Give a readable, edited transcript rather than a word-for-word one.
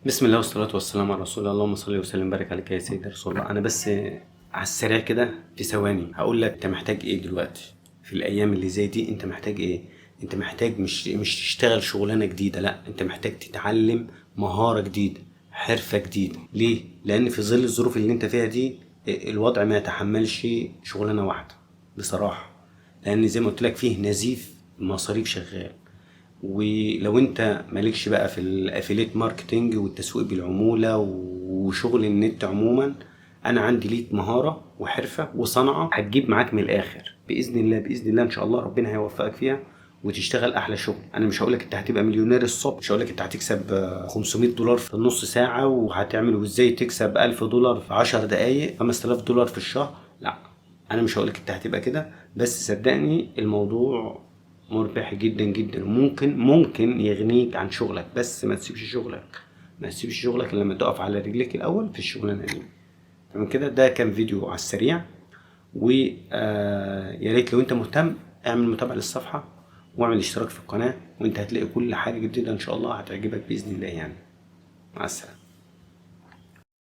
بسم الله والصلاة والسلام على رسول الله. اللهم صل وسلم وبارك عليك يا سيدي رسول الله. أنا بس على السريع كده في ثواني هقول لك أنت محتاج إيه دلوقتي في الأيام اللي زي دي. أنت محتاج إيه؟ أنت محتاج مش تشتغل شغلانة جديدة، لا أنت محتاج تتعلم مهارة جديدة، حرفة جديدة. ليه؟ لأن في ظل الظروف اللي أنت فيها دي الوضع ما يتحملش شغلانة واحدة بصراحة، لأن زي ما قلت لك فيه نزيف مصاريف شغال. ولو انت مالكش بقى في الافيليت ماركتينج والتسويق بالعمولة وشغل النت عموما، انا عندي ليك مهارة وحرفة وصنعة هتجيب معاك من الاخر باذن الله. باذن الله ان شاء الله ربنا هيوفقك فيها وتشتغل احلى شغل. انا مش هقولك انت هتبقى مليونير الصبح، مش هقولك انت هتكسب $500 في نص ساعة وهتعمل وازاي تكسب $1000 في 10 دقايق، $5000 في الشهر، لا انا مش هقولك انت هتبقى كده. بس صدقني الموضوع مربح جدا جدا، ممكن يغنيك عن شغلك. بس ما تسيبش شغلك، ما تسيبش شغلك لما تقف على رجليك الاول في الشغلانه دي. تمام كده؟ ده كان فيديو على السريع، ويا ريت لو انت مهتم اعمل متابعه للصفحه واعمل اشتراك في القناه، وانت هتلاقي كل حاجه جديده ان شاء الله هتعجبك باذن الله يعني. مع السلامه.